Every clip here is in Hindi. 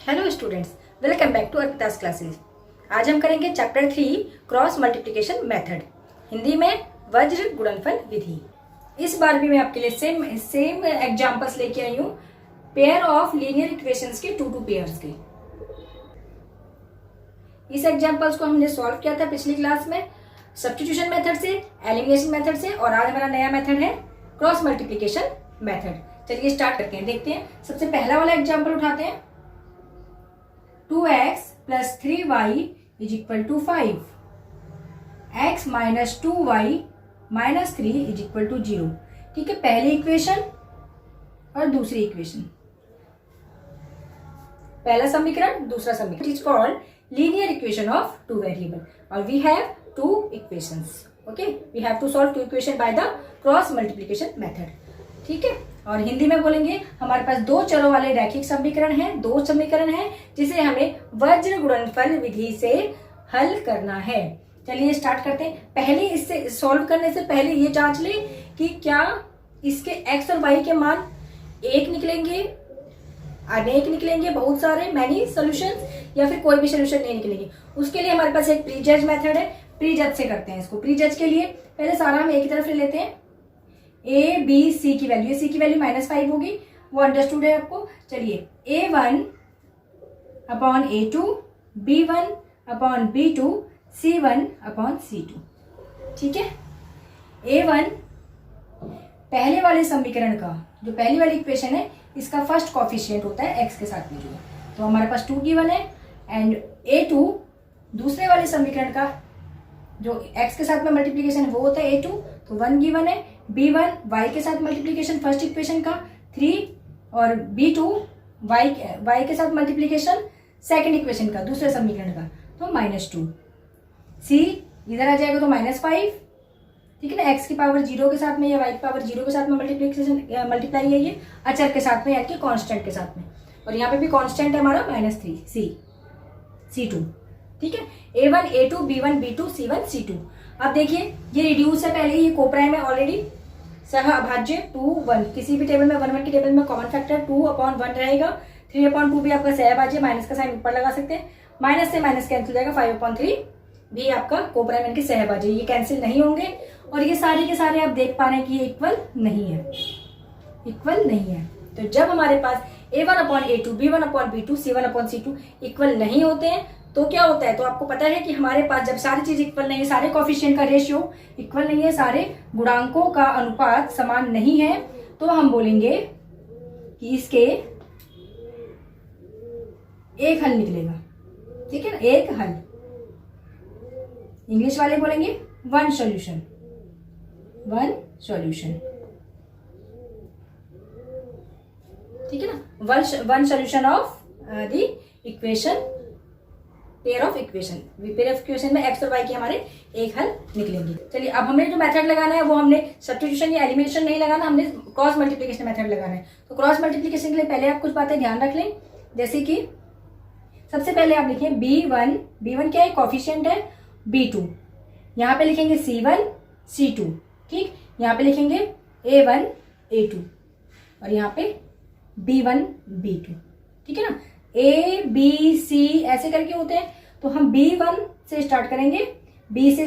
Hello students, welcome back to Arpita's classes. आज हम करेंगे chapter 3 cross multiplication method, Hindi में वज्र गुणनफल विधि। इस बार भी मैं आपके लिए सेम एग्जांपल्स लेके आई हूँ, पेयर ऑफ लीनियर इक्वेशंस के टू पेयर्स के। इस एग्जांपल्स को हमने सॉल्व किया था पिछली क्लास में सब्स्टिट्यूशन मेथड से, एलिमिनेशन मेथड से, और आज हमारा नया मेथड है क्रॉस मल्टीप्लिकेशन मेथड। चलिए स्टार्ट करते हैं, देखते हैं। सबसे पहला वाला एग्जांपल उठाते हैं। 2x plus 3y is equal to 5. x minus 2y minus 3 is equal to 0. ठीक है, पहली इक्वेशन और दूसरी इक्वेशन, पहला समीकरण दूसरा समीकरण। It is called linear equation of two variable और we have two equations. Okay, we have to solve two equation by the cross multiplication method. ठीक है, और हिंदी में बोलेंगे हमारे पास दो चरों वाले रैखिक समीकरण हैं, दो समीकरण हैं जिसे हमें वज्र गुणनफल विधि से हल करना है। चलिए स्टार्ट करते हैं। पहले इससे सॉल्व करने से पहले ये जांच लें कि क्या इसके x और y के मान एक निकलेंगे, अनेक निकलेंगे, बहुत सारे मैनी सॉल्यूशंस, या फिर कोई भी सॉल्यूशन नहीं निकलेंगे। उसके लिए हमारे पास एक प्रीजज मेथड है, प्रीजज से करते हैं इसको। प्रीजज के लिए पहले सारा हम एक ही तरफ ले लेते हैं। ए बी सी की वैल्यू, सी की वैल्यू -5 होगी, वो अंडरस्टूड है आपको। चलिए A1 upon A2, B1 upon B2, C1 upon C2। ठीक है, A1 पहले वाले समीकरण का, जो पहली वाली इक्वेशन है, इसका फर्स्ट कॉफिशिएंट होता है x के साथ में जो है, तो हमारे पास 2 गिवन है। एंड A2 दूसरे वाले समीकरण का जो x के साथ में मल्टीप्लीकेशन है वो होता है A2, तो 1 गिवन है। B1 y के साथ मल्टीप्लीकेशन फर्स्ट इक्वेशन का 3, और B2 y के साथ मल्टीप्लीकेशन सेकंड इक्वेशन का, दूसरे समीकरण का, तो -2। C इधर आ जाएगा तो -5। ठीक है ना, x की पावर 0 के साथ में या y की पावर 0 के साथ में मल्टीप्लाई है ये अचर के साथ में, यानी कि कांस्टेंट के साथ में, और यहाँ पे भी कांस्टेंट है हमारा -3 C2। ठीक है, A1 A2 B1 B2 C1 C2। अब देखिए ये रिड्यूस है, पहले ये कोप्राइम है ऑलरेडी। सह अभाज्य 2 1, किसी भी टेबल में 1 1 की टेबल में कॉमन फैक्टर 2/1 रहेगा। 3/2 भी आपका सह अभाज्य, माइनस का साइन ऊपर लगा सकते हैं, माइनस से माइनस कैंसिल हो जाएगा। 5/3 भी आपका कोप्राइम यानी कि सह अभाज्य, ये कैंसिल नहीं होंगे। और ये सारे के सारे आप देख पा रहे हैं कि ये इक्वल नहीं है, इक्वल नहीं है। तो जब हमारे पास A1/A2 B1/B2 C1/C2 इक्वल नहीं होते हैं तो क्या होता है, तो आपको पता है कि हमारे पास जब सारी चीज इक्वल नहीं है, सारे कोफिशिएंट का रेशियो इक्वल नहीं है, सारे गुणांकों का अनुपात समान नहीं है, तो हम बोलेंगे कि इसके एक हल निकलेगा। ठीक है ना, एक हल। इंग्लिश वाले बोलेंगे वन सॉल्यूशन, वन सॉल्यूशन। ठीक है ना, one solution of the equation, pair of equation. Pair of equation में x और y के हमारे एक हल निकलेंगे। चलिए अब हमने जो मेथड लगाना है वो हमने सब्स्टिट्यूशन या एलिमिनेशन नहीं लगाना, हमने क्रॉस मल्टीप्लिकेशन मेथड लगाना है। तो क्रॉस मल्टीप्लिकेशन के लिए पहले आप कुछ बातें ध्यान रख लें, जैसे कि सबसे पहले आप लिखिए B1 क्या है, कॉफिशिएंट है। B2 यहाँ पे लिखेंगे C1 C2। ठीक, यहाँ पे लिखेंगे A1 A2 और यहाँ पे B1 B2। ठीक है ना, A B C ऐसे करके होते हैं, तो हम B1 से स्टार्ट करेंगे, B से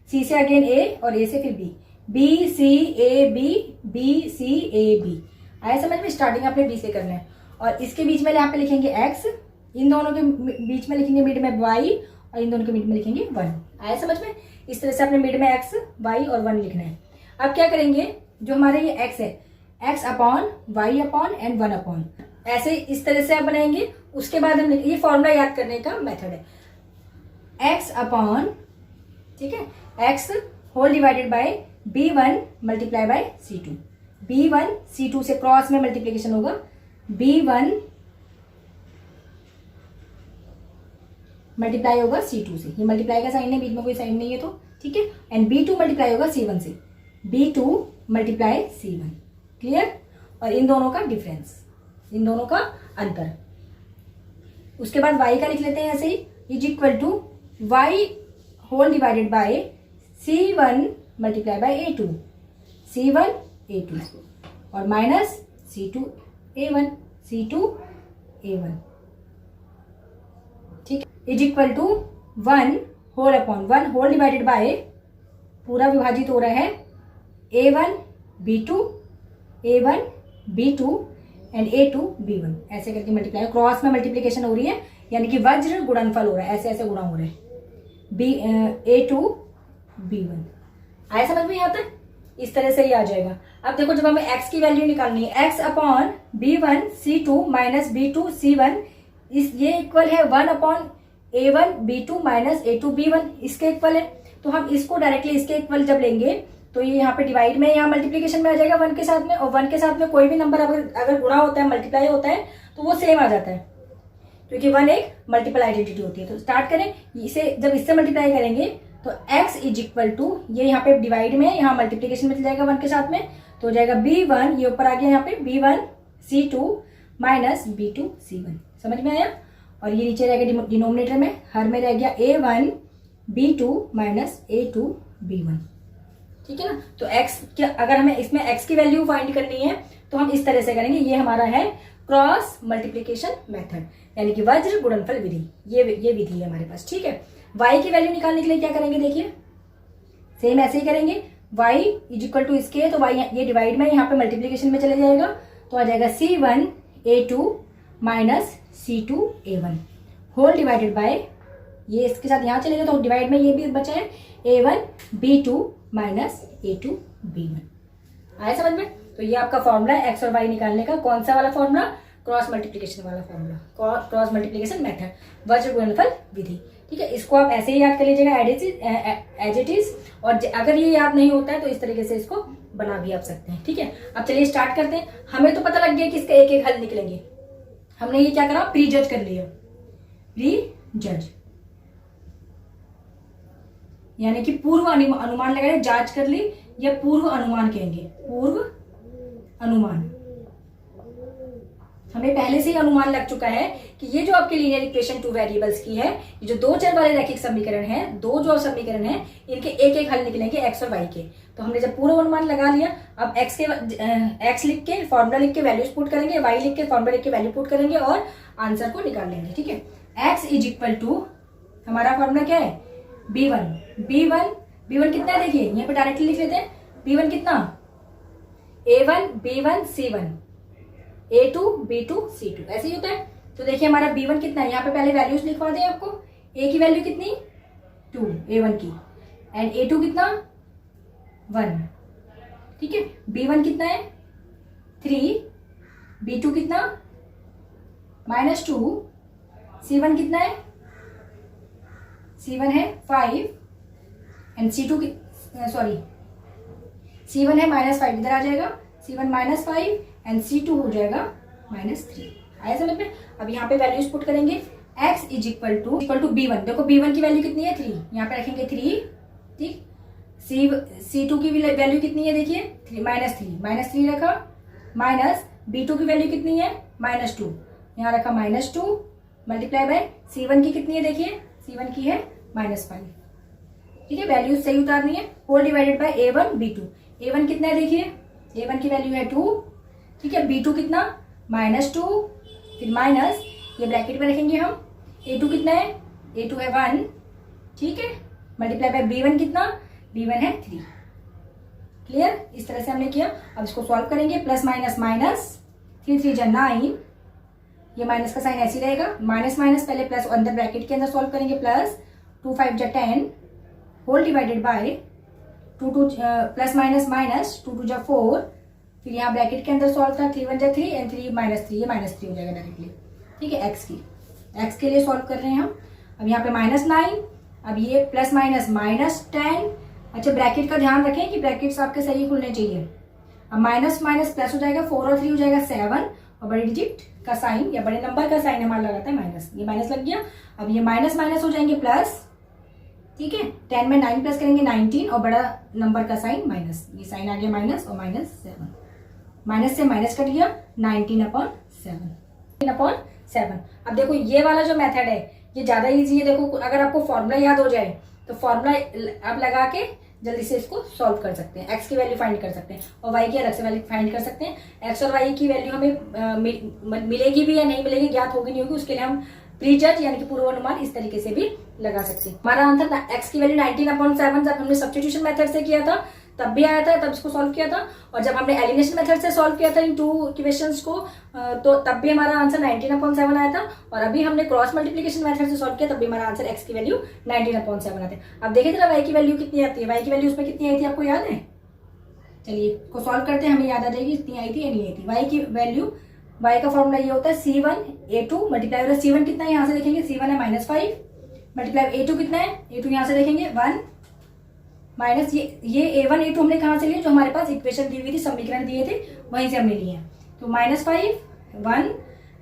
C से अगेन A और A से फिर B, B C A B B C A B। आया समझ में, स्टार्टिंग आपने B से करना है। और इसके बीच में यहाँ पे लिखेंगे X, इन दोनों के बीच में लिखेंगे मिड में Y, और इन दोनों के मिड में लिखेंगे 1। आया समझ में, इस तरह से आपने मिड में X Y और 1 लिखना है। अब क्या करेंगे, जो हमारे ये X है, X/Y/N 1/, ऐसे इस तरह से आप बनाएंगे। उसके बाद हम ये फॉर्मूला याद करने का मेथड है, X/, ठीक है, X whole divided by B1 multiply by C2। B1 C2 से क्रॉस में मल्टीप्लीकेशन होगा, B1 मल्टीप्लाई होगा C2 से, ये मल्टीप्लाई का साइन है, बीच में कोई साइन नहीं है तो ठीक है। एंड B2 मल्टीप्लाई होगा C1 से, B2 मल्टीप्लाई C1। क्लियर, और इन दोनों का डिफरेंस, इन दोनों का अंतर। उसके बाद y का लिख लेते हैं ऐसे ही, is equal to y whole divided by C1 multiply by A2, C1 A2 और minus C2 A1, C2 A1। Is equal to 1 whole upon 1 whole divided by, पूरा विभाजित हो रहा है a1 b2 a1 b2 and a2 b1, ऐसे करके मल्टीप्लाई, क्रॉस में मल्टीप्लीकेशन हो रही है, यानी कि वज्र गुणनफल हो रहा है, ऐसे ऐसे गुणा हो रहे हैं a2 b1। आया समझ में यहाँ तक? इस तरह से ही आ जाएगा। अब देखो जब हमें x की वैल्यू निकालनी है, x upon b1 c2 minus b2 c1, ये इक्वल है 1 upon a1 b2 minus a2 b1, इसके इक्वल है। तो हम इसको डायरेक्टली इसके इक्वल जब लेंगे तो ये यहाँ पे डिवाइड में, यहाँ मल्टीप्लीकेशन में आ जाएगा 1 के साथ में, और 1 के साथ में कोई भी नंबर अगर गुणा होता है, मल्टीप्लाई होता है, तो वो सेम आ जाता है, क्योंकि 1 एक मल्टीपल आइडेंटिटी होती है। तो स्टार्ट करें इसे, जब इससे मल्टीप्लाई करेंगे तो x इज इक्वल टू, ये यहाँ पे डिवाइड में, यहाँ मल्टीप्लीकेशन में चल जाएगा 1 के साथ में, तो हो जाएगा b1, ये ऊपर आ गया यहाँ पे b1 c2 minus b2 c1। समझ में आया? और ये नीचे रह गया डिनोमिनेटर में, हर में रह गया a1 b2 minus a2 b1। ठीक है ना? तो x, अगर हमें इसमें x की वैल्यू फाइंड करनी है तो हम इस तरह से करेंगे। ये हमारा है क्रॉस मल्टीप्लीकेशन मेथड, यानी कि वज्र गुणनफल विधि, ये विधि है हमारे पास। ठीक है, y की वैल्यू निकालने के लिए क्या करेंगे, देखिए सेम ऐसे ही करेंगे, y इज इक्वल टू इसके, तो y ये डिवाइड में, यहाँ पे मल्टीप्लीकेशन में चले जाएगा, तो आ जाएगा c1 a2 minus c2 a1 whole divided bye, ये इसके साथ यहाँ चलेगा तो डिवाइड में ये भी बचा है a1 b2 minus a2 b1। आया समझ में? तो ये आपका फॉर्मूला है x और y निकालने का। कौन सा वाला फॉर्मूला? क्रॉस मल्टीप्लीकेशन वाला फॉर्मूला, क्रॉस मल्टीप्लीकेशन मेथड, वज्र गुणनफल विधि। ठीक है, इसको आप ऐसे ही याद कर लीजिएगा एज इट इज, और अगर ये याद नहीं होता है तो इस तरीके से इसको बना भी आप सकते हैं। ठीक है, अब चलिए स्टार्ट करते हैं। हमें तो पता लग गया कि इसका एक एक हल निकलेंगे, हमने ये क्या करा, प्री जज कर लिया, प्री जज यानी कि पूर्व अनुमान लगाया, जांच कर ली, या पूर्व अनुमान कहेंगे, पूर्व अनुमान। हमें पहले से ही अनुमान लग चुका है कि ये जो आपके लीनियर इक्वेशन 2 वेरिएबल्स की है, ये जो 2 चर वाले रैखिक समीकरण हैं, 2 जो समीकरण हैं, इनके एक एक हल निकलेंगे x और y के। तो हमने जब पूर्व अनुमान लगा लिया, अब x लिख के फॉर्मूला लिख के वैल्यूज पुट करेंगे, y लिख के फॉर्मूला लिख के वैल्यू पुट करेंगे और आंसर को निकाल लेंगे। ठीक है, x इज इक्वल टू, हमारा फॉर्मूला क्या है, b1 कितना है, देखिए यहाँ पे डायरेक्टली लिख लेते हैं, b1 कितना, a1 b1 c1 a2 b2 c2, ऐसे ही होता है। तो देखिए हमारा b1 कितना है, यहाँ पे पहले वैल्यूज लिखवा दें आपको, a की वैल्यू कितनी 2 a1 की, एंड a2 कितना 1। ठीक है, b1 कितना है 3, b2 कितना -2, c1 कितना है, c1 है 5 एंड c2 सॉरी c1 है -5, इधर आ जाएगा c1 -5 एंड c2 हो जाएगा -3। आया समझ में? अब यहाँ पे वैल्यूज पुट करेंगे, x is equal to b1, देखो b1 की वैल्यू कितनी है 3, यहाँ पे रखेंगे 3। ठीक, c2 की वैल्यू कितनी है, देखिए -3 रखा, माइनस b2 की वैल्यू कितनी है -2, यहाँ रखा -2 मल्टीप्लाई बाय c1 की कितनी है, देखिए c1 की है -5। ठीक है, वैल्यूज सही उतारनी है, whole divided bye a1 b2, a1 कितना है, देखिए a1 की वैल्यू है 2। ठीक है, b2 कितना -2, फिर माइनस, ये ब्रैकेट में रखेंगे हम, a2 कितना है, a2 है 1। ठीक है, मल्टीप्लाई बाय b1 कितना, b1 है 3। क्लियर? इस तरह से हमने किया। अब इसको सॉल्व करेंगे, प्लस माइनस माइनस, 3 3 जा 9, ये माइनस का साइन ऐसे ही रहेगा, माइनस माइनस पहले प्लस अंदर ब्रैकेट के अंदर सॉल्व करेंगे, प्लस 2 5 जा 10 whole divided by 2 plus minus minus 2 2 जा 4, फिर यहाँ ब्रैकेट के अंदर सॉल्व था, 3 1 जा 3 एंड 3 -3, ये -3 हो जाएगा डायरेक्टली। ठीक है, x के लिए सॉल्व कर रहे हैं हम। अब यहाँ पे -9, अब ये प्लस माइनस -10। अच्छा, ब्रैकेट का ध्यान रखें कि ब्रैकेट्स आपके सही खुलने चाहिए। अब माइनस माइनस प्लस हो जाएगा, 4 और 3 हो जाएगा 7, और बड़े डिजिट का साइन या बड़े नंबर का साइन हमारा लगाता है माइनस, ये माइनस लग गया। अब ये माइनस माइनस हो जाएंगे प्लस। ठीक है, 10 में 9 प्लस करेंगे 19, और बड़ा नंबर का साइन माइनस, ये साइन आ गया माइनस और -7, माइनस से माइनस कट गया, 19/7। अब देखो ये वाला जो मेथड है ये ज्यादा इजी है। देखो अगर आपको फॉर्मूला याद हो जाए तो फॉर्मूला आप लगा के जल्दी से इसको सॉल्व कर सकते हैं, x की वैल्यू फाइंड कर सकते हैं और y की अलग से वैल्यू फाइंड कर सकते हैं। x और y की वैल्यू हमें मिलेगी भी या नहीं मिलेगी, ज्ञात होगी नहीं होगी, उसके लिए हम प्रीजज यानी कि पूर्वानुमान इस तरीके से भी लगा सकते हैं। हमारा आंसर x की वैल्यू 19/7 जब हमने सब्स्टिट्यूशन मेथड से किया था तब भी आया था, तब इसको सॉल्व किया था, और जब हमने एलिमिनेशन मेथड से सॉल्व किया था इन 2 इक्वेशंस को तो तब भी हमारा आंसर 19/7 आया था, और अभी हमने क्रॉस मल्टीप्लिकेशन मेथड से सॉल्व किया तब भी हमारा आंसर x की वैल्यू 19/7 आते हैं। अब देखिए जरा y की वैल्यू कितनी आती है, y की वैल्यू उसमें कितनी आई थी आपको याद है? चलिए इसको सॉल्व करते हैं, हमें याद आ जाएगी इतनी आई थी या नहीं आई थी। y की वैल्यू, y का फॉर्मूला ये होता है C1A2 मल्टीप्लाई हो रहा है, C1 कितना है यहाँ से देखेंगे, C1 है -5 मल्टीप्लाई A2 कितना है, A2 यहाँ से देखेंगे 1 माइनस ये A1 A2 हमने कहाँ से लिए, जो हमारे पास इक्वेशन दी हुई थी, समीकरण दिए थे वहीं से हमने लिए हैं। तो -5 1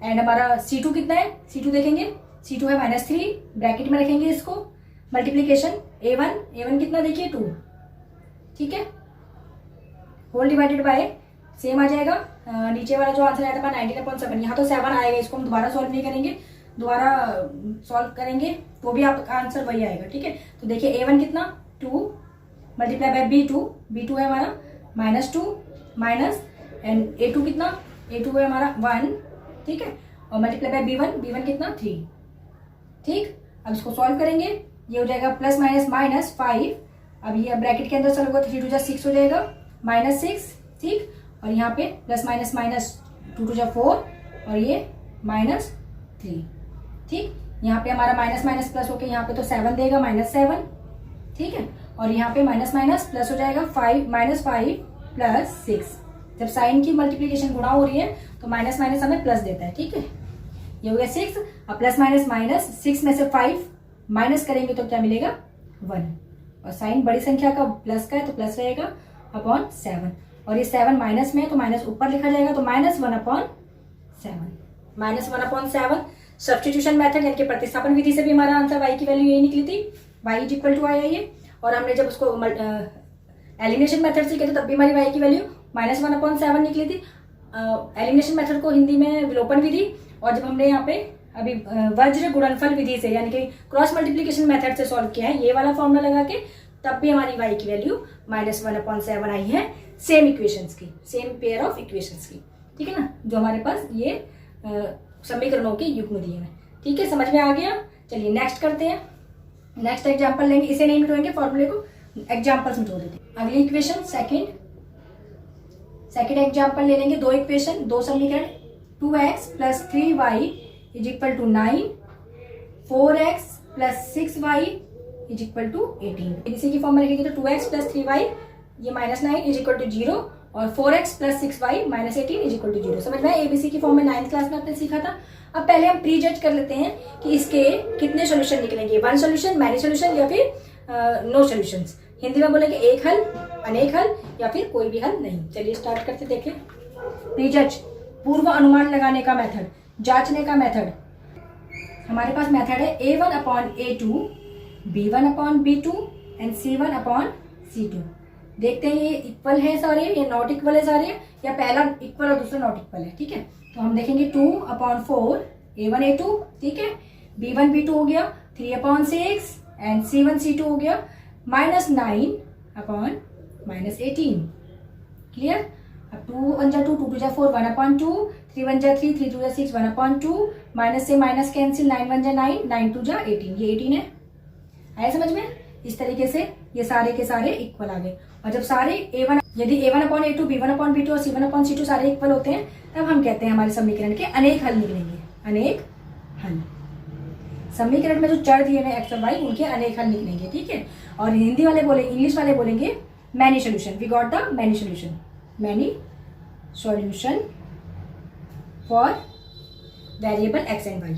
एंड हमारा C2 कितना है, C2 देखेंगे, C2 है -3 ब्रैकेट में रखेंगे इसको, मल्टीप्लीकेशन A1 कितना देखिए 2, ठीक है, होल डिवाइडेड बाय सेम आ जाएगा। नीचे वाला जो आंसर आया था 19/7, यहाँ तो 7 आएगा, इसको हम दोबारा सॉल्व नहीं करेंगे, दोबारा सॉल्व करेंगे तो भी आपका आंसर वही आएगा, ठीक है। तो देखिए A1 कितना 2 मल्टीप्लाई बाय B2 है हमारा -2 माइनस एंड A2 कितना, A2 है हमारा 1, ठीक है, और मल्टीप्लाई बाय B1 कितना 3, ठीक। अब इसको सॉल्व करेंगे, ये हो जाएगा +-5, अब ये ब्रैकेट के अंदर सॉल्व होगा 3 2 6 हो जाएगा -6, ठीक, और यहाँ पे +-2 2 4 और ये -3, ठीक। यहाँ पे हमारा माइनस प्लस होके यहाँ पे तो 7 देगा -7, ठीक है, और यहाँ पे माइनस प्लस हो जाएगा 5 + 6। जब साइन की मल्टीप्लिकेशन गुणा हो रही है तो माइनस हमें प्लस देता है, ठीक है। ये हो गया 6, अब +-6 में से 5 माइनस करेंगे तो क्या मिलेगा 1, और साइन बड़ी संख्या का प्लस का है तो प्लस रहेगा /7, और ये 7 माइनस में है तो माइनस ऊपर लिखा जाएगा, तो -1/7 सब्स्टिट्यूशन मेथड यानी कि प्रतिस्थापन विधि से भी हमारा आंसर y की वैल्यू यही निकली थी, y = आई है, और हमने जब उसको एलिमिनेशन मेथड से किया था तब भी हमारी y की वैल्यू -1/7 निकली थी। एलिमिनेशन मेथड को हिंदी में विलोपन विधि, और जब हमने यहाँ पे अभी वज्र गुणनफल विधि से यानी कि क्रॉस मल्टीप्लिकेशन मेथड से सॉल्व किया है ये वाला फॉर्मूला लगा के, तब भी हमारी y की वैल्यू -1/7 आई है, सेम इक्वेशंस की, सेम पेयर ऑफ इक्वेशंस की, ठीक है ना, जो हमारे पास ये समीकरणों के युग्म दिए हैं, ठीक है, समझ में आ गया। चलिए नेक्स्ट करते हैं, नेक्स्ट एग्जांपल लेंगे, इसे नहीं मिटाएंगे फॉर्मूले को, एग्जांपल्स मिटा देते हैं। अगली इक्वेशन सेकंड एग्जांपल ले लेंगे, 2 इक्वेशन 2 समीकरण, 2x + 3y = 9, 4x + 6y = 18। इसी की फॉर्म में लिखेंगे तो 2x + 3y ये -9 = 0, और 4x + 6y -18 = 0। समझ में, ABC की फॉर्म में 9th क्लास में आपने सीखा था। अब पहले हम प्री जज कर लेते हैं कि इसके कितने सोल्यूशन निकलेंगे, 1 सोल्यूशन, मैनी सोल्यूशन या फिर नो सोल्यूशंस। हिंदी में बोलेंगे एक हल, अनेक हल या फिर कोई भी हल नहीं। चलिए स्टार्ट करते, देखें। प्री जज पूर्व अनुमान लगाने का मेथड, जांचने का मेथड। हमारे पास मेथड है A1/A2, B1/B2 एंड C1/C2। देखते हैं ये इक्वल है सारे या नॉट इक्वल है सारे, या पहला इक्वल और दूसरा नॉट इक्वल है, ठीक है। तो हम देखेंगे 2/4 A1A2, ठीक है, B1B2 हो गया 3/6 एंड C1C2 हो गया -9/-18। क्लियर। अब 2 1 जा 2, 2 2 जा 4, 1/2, 3 1 जा 3, 3 2 जा 6, 1/2, माइनस से माइनस कैंसिल, 9 1 जा 9, 9 2 जा 18, ये 18 है। आया समझ में? इस तरीके से ये सारे के सारे इक्वल आ गए। और जब सारे यदि A1/A2, B1/B2 और C1/C2 सारे इक्वल होते हैं, तब हम कहते हैं हमारे समीकरण के अनेक हल निकलेंगे। अनेक हल, समीकरण में जो चर दिए हैं x और y, उनके अनेक हल निकलेंगे, ठीक है। और हिंदी वाले इंग्लिश वाले बोलेंगे many solution. We got the many solution, many solution for variable x and y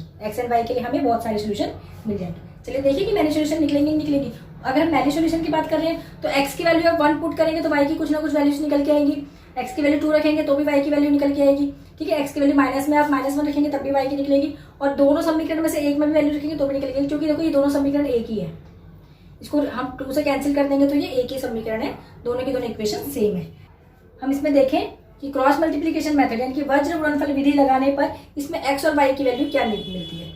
के लिए हमें बहुत सारे सोल्यूशन मिल जाएंगे। चलिए देखिए कि मैनी सोल्यूशन निकलेंगे नहीं निकलेगी। अगर हम मैनी सोल्यूशन की बात कर रहे हैं तो x की वैल्यू आप 1 पुट करेंगे तो y की कुछ ना कुछ वैल्यूज निकल के आएंगी। x की वैल्यू 2 रखेंगे तो भी y की वैल्यू निकल के आएगी, ठीक है। x की वैल्यू माइनस में आप -1 रखेंगे तब भी y की निकलेगी, और दोनों समीकरण में से एक में भी वैल्यू रखेंगे तो भी निकलेगी, क्योंकि देखो ये दोनों समीकरण एक ही है। इसको हम 2 से कैंसिल कर देंगे तो ये एक ही समीकरण है, दोनों की दोनों इक्वेशन सेम है। हम इसमें देखें कि क्रॉस मल्टीप्लिकेशन मेथड यानी कि वज्र गुणनफल विधि लगाने पर इसमें x और y की वैल्यू क्या मिलती है।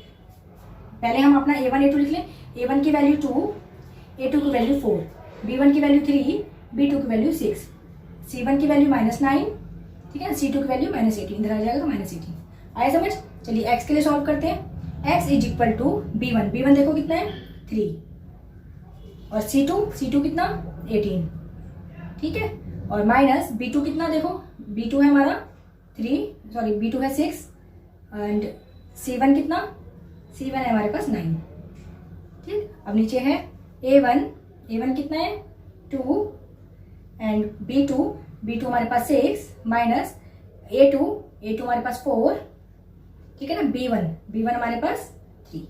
पहले हम अपना A1 A2 लिख लें। A1 की वैल्यू 2, A2 की वैल्यू 4, B1 की वैल्यू 3, B2 की वैल्यू 6, C1 की वैल्यू -9, ठीक है, C2 की वैल्यू -18, इधर आ जाएगा तो -18। आया समझ। चलिए x के लिए सॉल्व करते हैं। x is equal to b1, b1 देखो कितना है 3 और c2 कितना 18, ठीक है। और माइनस b2 कितना देखो, b2 है हमारा 3, b2 है 6 एंड c1 कितना, c1 है हमारे पास 9, ठीक। अब नीचे है a1 कितना है 2 एंड b2 हमारे पास 6 माइनस a2 हमारे पास 4, ठीक है ना। b1 हमारे पास 3,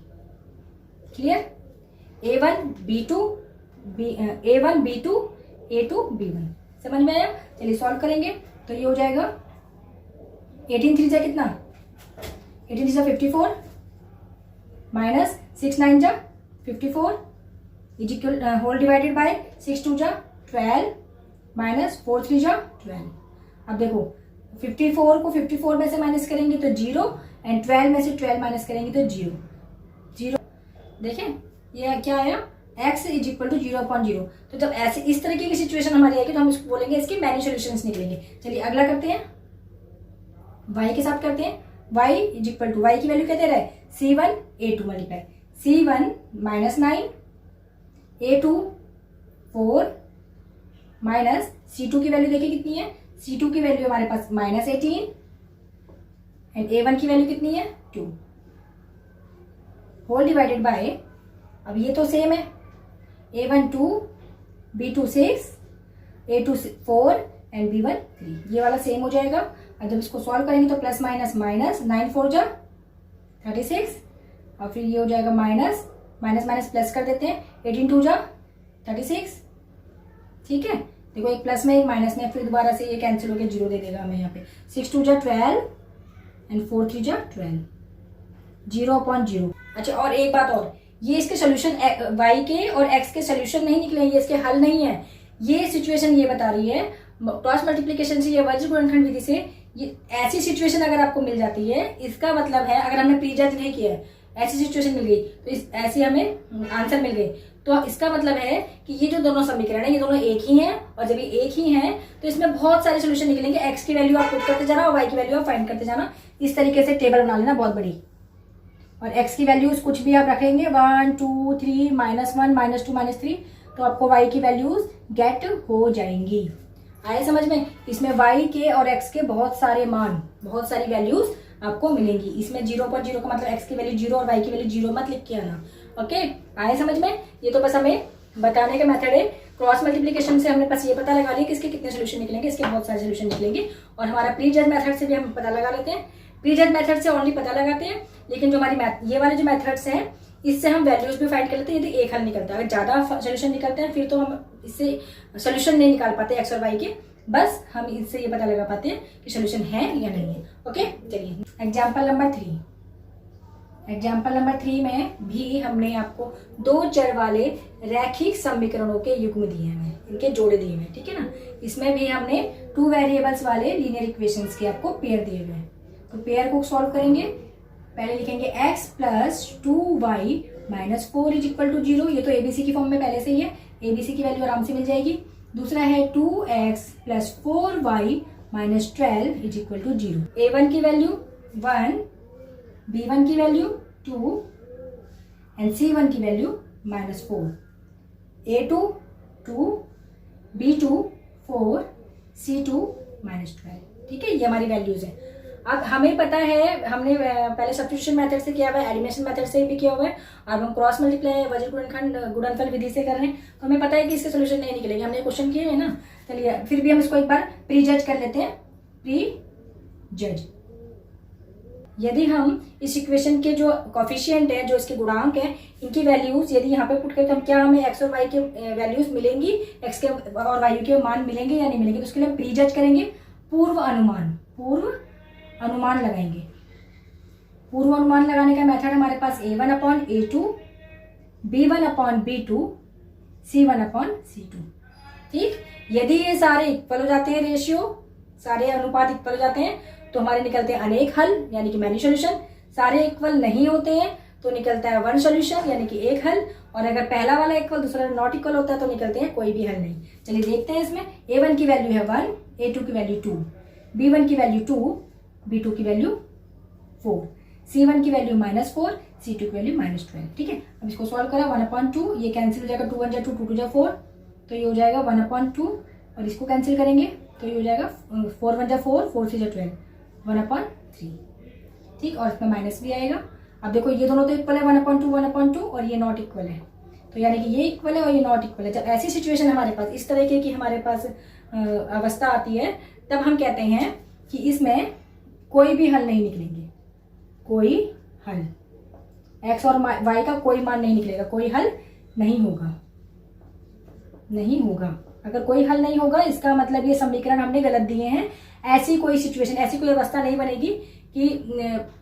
clear. a1 b2 a2 b1 समझ में आया। चलिए सॉल्व करेंगे तो ये हो जाएगा 18 3 जा कितना, 18 3 जा 54 माइनस 6 9 जा 54 is equal whole divided by 6 2 जा 12 माइनस 4 3 जा 12। अब देखो 54 को 54 में से माइनस करेंगे तो 0 एंड 12 में से 12 माइनस करेंगे तो 0। देखें ये क्या आया, x इज इक्वल टू 0/0। तो जब ऐसे इस तरीके की सिचुएशन हमारी आएगी तो हम इसको बोलेंगे इसके मैनी सॉल्यूशंस निकलेंगे। चलिए अगला करते हैं, y के साथ करते हैं। y is equal to, y की वैल्यू क्या दे रहा है c1 a2 multiply c1 minus 9 a2 4 minus c2 की वैल्यू देखिए कितनी है, c2 की वैल्यू हमारे पास माइनस 18 एंड a1 की वैल्यू कितनी है 2 होल डिवाइडेड बाय, अब ये तो सेम है a1 2 b2 6 a2 4 and b1 3, ये वाला सेम हो जाएगा। और जब इसको सॉल्व करेंगे तो प्लस माइनस माइनस 9 4 जा 36 और फिर ये हो जाएगा माइनस माइनस प्लस कर देते हैं 18 2 जा 36, ठीक है। देखो एक प्लस में एक माइनस में, फिर दोबारा से ये कैंसिल होकर 0 दे देगा हमें यहाँ पे। 6 2 जा 12 एंड 4 3 जा 12, 0/0। अच्छा और एक बात और, ये इसके सोल्यूशन y के और x के सोल्यूशन नहीं निकले, ये इसके हल नहीं है। ये सिचुएशन ये बता रही है क्रॉस मल्टीप्लिकेशन से या वज्र गुणनखंड विधि से, ये ऐसी सिचुएशन अगर आपको मिल जाती है, इसका मतलब है अगर हमने प्रीजज नहीं किया है, ऐसी सिचुएशन मिल गई तो ऐसी हमें आंसर मिल गई, तो इसका मतलब है कि ये जो दोनों समीकरण है ये दोनों एक ही हैं, और जब ये एक ही हैं तो इसमें बहुत सारे सोल्यूशन निकलेंगे। x की वैल्यू आप पुट करते जाना और y की वैल्यू आप फाइंड करते जाना। इस तरीके से टेबल बना लेना बहुत बड़ी, और x की वैल्यूज कुछ भी आप रखेंगे 1 2 3 -1 -2 -3, तो आपको y की वैल्यूज गेट हो जाएंगी। आए समझ में। इसमें y के और x के बहुत सारे मान, बहुत सारी वैल्यूज आपको मिलेंगी। इसमें 0/0 का मतलब x की वैल्यू 0 और y की वैल्यू 0 मत लिख के आना। ओके, आए समझ में। ये तो बस हमें बताने का मेथड है। क्रॉस मल्टीप्लिकेशन से हमने बस ये पता लगा लिया कि इसके कितने सोल्यूशन निकलेंगे, इसके बहुत सारे सोल्यूशन निकलेंगे। और हमारा प्रीजज मेथड से भी हम पता लगा लेते हैं। प्रीजज मेथड से ओनली पता लगाते हैं, लेकिन जो हमारी ये वाले जो मेथड्स हैं इससे हम वैल्यूज भी फाइंड कर लेते हैं। यदि एक हल निकलता है, अगर ज्यादा सोल्यूशन निकलते हैं फिर तो हम इससे सोल्यूशन नहीं निकाल पाते एक्स और वाई के, बस हम इससे ये पता लगा पाते हैं कि सोल्यूशन है या नहीं है। ओके, चलिए एग्जाम्पल नंबर 3। एग्जाम्पल नंबर 3 में भी हमने आपको 2 चर वाले रैखिक समीकरणों के युग्म दिए हैं, इनके जोड़े दिए हैं, ठीक है ना। इसमें भी हमने 2 वेरिएबल्स वाले लीनियर इक्वेशंस के आपको पेयर दिए हुए हैं। तो पेयर को सॉल्व करेंगे, पहले लिखेंगे x plus 2y minus 4 is equal to 0। ये तो एबीसी की फॉर्म में पहले से ही है, एबीसी की वैल्यू आराम से मिल जाएगी। दूसरा है 2x plus 4y minus 12 is equal to 0। a1 की वैल्यू 1, b1 की वैल्यू 2 एंड c1 की value minus 4, a2 2, b2 4, c2 minus 12, ठीक है। ये हमारी वैल्यूज है। अब हमें पता है, हमने पहले सब्स्टिट्यूशन मेथड से किया हुआ है, एलिमिनेशन मेथड से भी किया हुआ है, अब हम क्रॉस मल्टीप्लाई वज्र गुणनखंड गुणनफल विधि से कर रहे हैं, तो हमें पता है कि इसके सोल्यूशन नहीं निकलेंगे। हमने क्वेश्चन किए हैं ना। चलिए फिर भी हम इसको एक बार प्री जज कर लेते हैं। प्री जज, यदि हम इस इक्वेशन के जो कॉफिशिएंट है, जो इसके गुणांक है, इनकी वैल्यूज यदि यहाँ पे पुट करें तो हम क्या हमें एक्स और वाई के वैल्यूज मिलेंगी, एक्स के और वाई के मान मिलेंगे या नहीं मिलेंगे। तो उसके लिए हम प्री जज करेंगे, पूर्व अनुमान लगाएंगे। पूर्व अनुमान लगाने का मेथड हमारे पास a1/a2, b1/b2, c1/c2, ठीक। यदि ये सारे इक्वल हो जाते हैं, रेशियो सारे अनुपात इक्वल हो जाते हैं, तो हमारे निकलते हैं अनेक हल यानी कि मैनी सॉल्यूशन। सारे इक्वल नहीं होते हैं तो निकलता है वन सॉल्यूशन यानी कि एक हल। और अगर पहला वाला इक्वल दूसरा नॉट इक्वल होता है तो निकलते हैं कोई भी हल नहीं। चलिए देखते हैं। इसमें a1 की वैल्यू है 1, a2 की वैल्यू 2, b1 की वैल्यू 2, b2 की वैल्यू 4, C1 की वैल्यू -4, C2 की वैल्यू -12। ठीक है, अब इसको सॉल्व करा 1/2, ये कैंसिल हो जाएगा, 2 1 2, 2 2 4, तो ये हो जाएगा 1/2, और इसको कैंसिल करेंगे तो ये हो जाएगा 4 1 4, 4 3 12, 1/3। ठीक, और इसमें माइनस भी आएगा। अब देखो ये दोनों तो इक्वल है, 1/2 और ये नॉट इक्वल है, तो यानी कि ये इक्वल है और ये नॉट इक्वल है। जब ऐसी सिचुएशन हमारे पास इस तरह की हमारे पास अवस्था आती है, तब हम कहते हैं कि इसमें कोई भी हल नहीं निकलेंगे, कोई हल x और y का कोई मान नहीं निकलेगा, कोई हल नहीं होगा, नहीं होगा। अगर कोई हल नहीं होगा इसका मतलब ये समीकरण हमने गलत दिए हैं। ऐसी कोई सिचुएशन, ऐसी कोई अवस्था नहीं बनेगी कि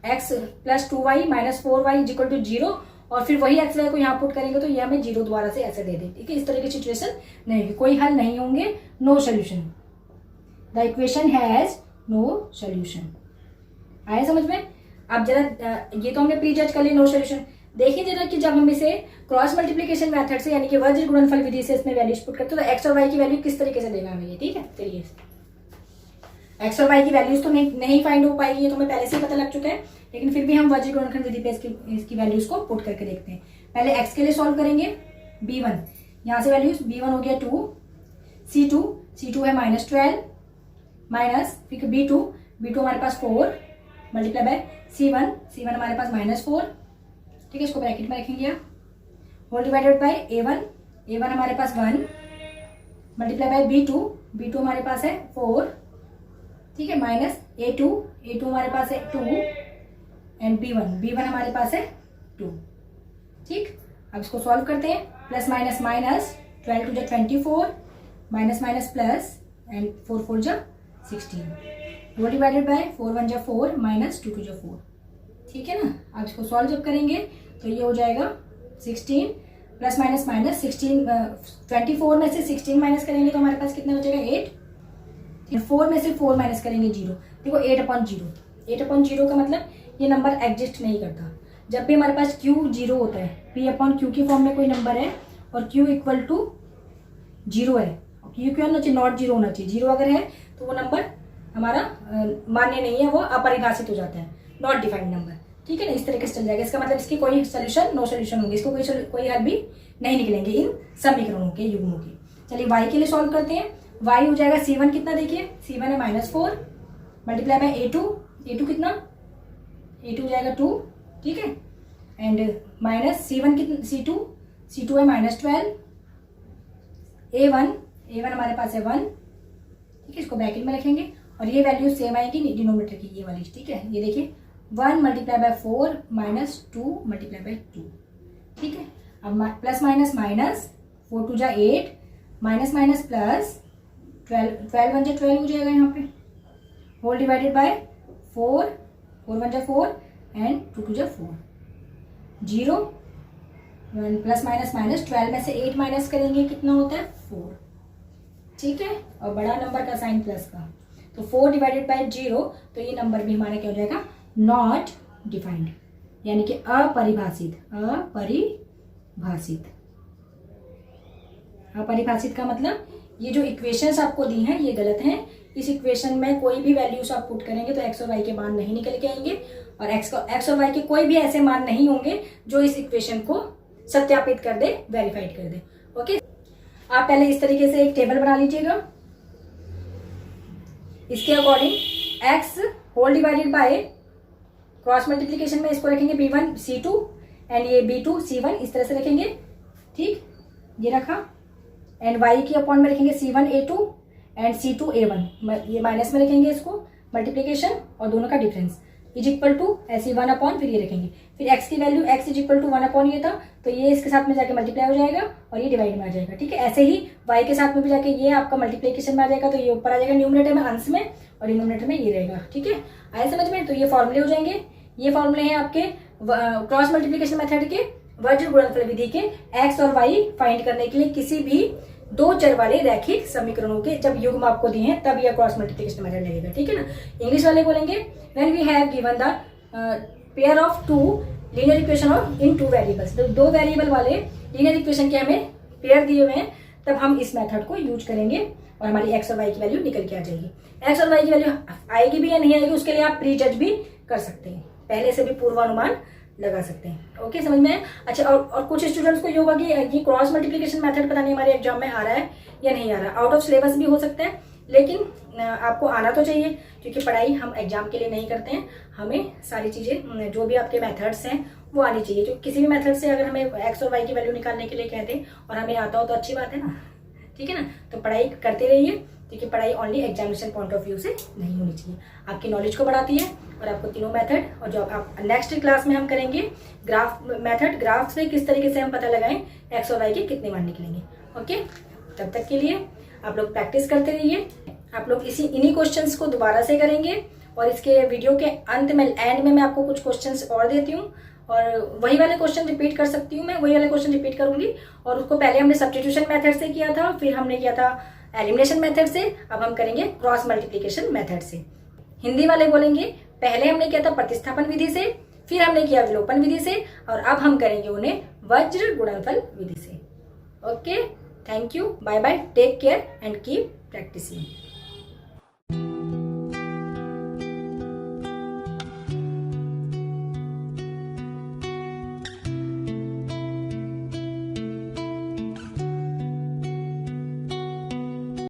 x + 2y - 4y = 0 और फिर वही x y को यहाँ पुट करेंगे तो ये हमें 0 दोबारा से ऐसे दे दे। ठीक है, इस तरह की सिचुएशन नहीं होगी, कोई हल नहीं होंगे, no solution, the equation has no solution. आए समझ में? अब जरा ये तो हमने प्री जज कर लिया, नो सोल्यूशन। देखिए जरा कि जब हम इसे क्रॉस मल्टीप्लिकेशन मेथड से यानी कि वज्र गुणनफल विधि से इसमें वैल्यूज पुट करते हैं तो एक्स और वाई की वैल्यू किस तरीके से देगा हमें ये। ठीक है, चलिए एक्स और वाई की वैल्यूज तो नहीं फाइंड हो पाएगी, ये तो हमें पहले से ही पता लग चुका है, लेकिन फिर भी हम वज्र गुणनफल विधि पे इसकी वैल्यूज को पुट करके देखते हैं। पहले एक्स के लिए सॉल्व करेंगे, b1 यहाँ से वैल्यूज, b1 हो गया 2, c2 है -12 माइनस, फिर b2 हमारे पास 4 मल्टीप्लाई बाय c1 हमारे पास -4। ठीक है, इसको ब्रैकेट में रखेंगे आप, होल डिवाइडेड बाय a1 हमारे पास 1 मल्टीप्लाई बाय b2 हमारे पास है 4। ठीक है, माइनस a2 हमारे पास है 2 एंड b1 हमारे पास है 2। ठीक, अब इसको सॉल्व करते हैं, plus minus minus, 12 2 24, minus minus plus and 4 4 16, whole divided by 4 1 4 minus 2 2 4। ठीक है ना, अब इसको सॉल्व जब करेंगे तो ये हो जाएगा 16 प्लस माइनस माइनस 16, 24 में से 16 माइनस करेंगे तो हमारे पास कितना बचेगा 8, 4 में से 4 माइनस करेंगे 0। देखो 8/0 का मतलब ये नंबर एग्जिस्ट नहीं करता। जब भी हमारे पास q 0 होता है, p/q की फॉर्म में कोई नंबर है और q = 0 है, q क्यों होना चाहिए, नॉट 0 होना चाहिए। 0 अगर है तो वो नंबर हमारा मान्य नहीं है, वो अपरिभाषित हो जाता है, नॉट डिफाइंड नंबर। ठीक है ना, इस तरीके से चल जाएगा। इसका मतलब इसकी कोई सोल्यूशन, नो सोल्यूशन होंगे, इसको कोई हल भी नहीं निकलेंगे इन समीकरणों के, युग्मों के। चलिए y के लिए सॉल्व करते हैं। y हो जाएगा c1 कितना, देखिए c1 है -4 मल्टीप्लाई बाय a2 कितना, a2 हो जाएगा 2। ठीक है, एंड माइनस c1 कितना, c2 है -12, a1 हमारे पास है 1। ठीक है, इसको ब्रैकेट में रखेंगे और ये वैल्यू सेम आएगी डिनोमिनेटर की, ये वाली। ठीक है, ये देखिए 1 multiply by 4 minus 2 multiply by 2। ठीक है, अब plus minus minus, 4 2 8, minus minus plus, 12 1 12 हो जाएगा यहाँ पे, whole divided by 4 1 4 and 2 2 4, 0 plus minus minus, 12 में से 8 माइनस करेंगे कितना होता है 4। ठीक है, और बड़ा नंबर का साइन प्लस का, तो 4 डिवाइडेड बाय 0, तो ये नंबर भी हमारा क्या हो जाएगा, नॉट डिफाइंड, यानी कि अपरिभाषित। अपरिभाषित का मतलब ये जो इक्वेशंस आपको दी हैं ये गलत हैं। इस इक्वेशन में कोई भी वैल्यूज आप पुट करेंगे तो एक्स और वाई के मान नहीं निकल के आएंगे, और एक्स और वाई के कोई भी ऐसे मान नहीं होंगे जो इस इक्वेशन को सत्यापित कर दे, वेरीफाइड कर दे। ओके, आप पहले इस तरीके से एक टेबल बना लीजिएगा। इसके according x whole divided by cross multiplication में इसको रखेंगे b1 c2 एंड ये b2 c1, इस तरह से रखेंगे। ठीक, ये रखा, एंड y की अपॉन में रखेंगे c1 a2 and c2 a1, ये माइनस में रखेंगे इसको मल्टीप्लीकेशन और दोनों का डिफरेंस इज इक्वल टू ऐसे 1 अपॉन, फिर ये रखेंगे, फिर x की value x is equal to 1 upon ये था, तो ये इसके साथ में जाके मल्टीप्लाई हो जाएगा और ये डिवाइड में आ जाएगा। ठीक है, ऐसे ही y के साथ में भी जाके ये आपका मल्टीप्लीकेशन में आ जाएगा, तो ये ऊपर आ जाएगा न्यूमरेटर में अंश में, और डिनोमिनेटर में ये रहेगा। ठीक है, आए समझ में? तो ये फॉर्मूले हो जाएंगे, ये फॉर्मूले हैं आपके क्रॉस मल्टीप्लीकेशन मेथड के, वज्र गुणनफल विधि के, एक्स और वाई फाइंड करने के लिए किसी भी दो चर वाले रैखिक समीकरणों के जब युग्म आपको दिए हैं तब यह क्रॉस मल्टीप्लिकेशन मेथड लगेगा। ठीक है ना, इंग्लिश वाले बोलेंगे when we have given the pair of two linear equation of in two variables, तो दो वेरिएबल वाले लीनियर इक्वेशन के हमें पेयर दिए हुए हैं, तब हम इस मेथड को यूज करेंगे और हमारी एक्स और वाई की वैल्यू निकल के आ जाएगी। एक्स और वाई की वैल्यू आएगी भी या नहीं आएगी उसके लिए आप प्री जज भी कर सकते हैं। पहले से भी पूर्वानुमान लगा सकते हैं। ओके, समझ में है? अच्छा, और कुछ स्टूडेंट्स को ये होगा कि ये क्रॉस मल्टीप्लिकेशन मेथड पता नहीं हमारे एग्जाम में आ रहा है या नहीं आ रहा है, आउट ऑफ सिलेबस भी हो सकता है, लेकिन आपको आना तो चाहिए, क्योंकि पढ़ाई हम एग्जाम के लिए नहीं करते हैं, हमें सारी चीज़ें जो भी आपके मेथड्स हैं वो आनी चाहिए। जो किसी भी मेथड से अगर हमें एक्स और वाई की वैल्यू निकालने के लिए कहते हैं और हमें आता हो तो अच्छी बात है ना, ठीक है ना। तो पढ़ाई करते रहिए, क्योंकि पढ़ाई only examination point of view से नहीं होनी चाहिए, आपकी नॉलेज को बढ़ाती है और आपको तीनों मेथड, और जो आप नेक्स्ट क्लास में हम करेंगे ग्राफ मेथड, ग्राफ से किस तरीके से हम पता लगाएं एक्स और वाई के कितने मान निकलेंगे। ओके, तब तक के लिए आप लोग प्रैक्टिस करते रहिए। आप लोग इन्हीं क्वेश्चंस को दोबारा से करेंगे, और इसके वीडियो के अंत में, एंड में मैं आपको कुछ क्वेश्चंस और देती हूँ, और वही वाले क्वेश्चन रिपीट कर सकती हूँ मैं, वही वाले क्वेश्चन रिपीट करूंगी। और उसको पहले हमने सब्स्टिट्यूशन मेथड से किया था, फिर हमने किया था एलिमिनेशन मेथड से, अब हम करेंगे क्रॉस मल्टीप्लिकेशन मेथड से। हिंदी वाले बोलेंगे पहले हमने किया था प्रतिस्थापन विधि से, फिर हमने किया विलोपन विधि से, और अब हम करेंगे उन्हें वज्र गुणनफल विधि से। Okay, thank you, bye bye, take care and keep practising.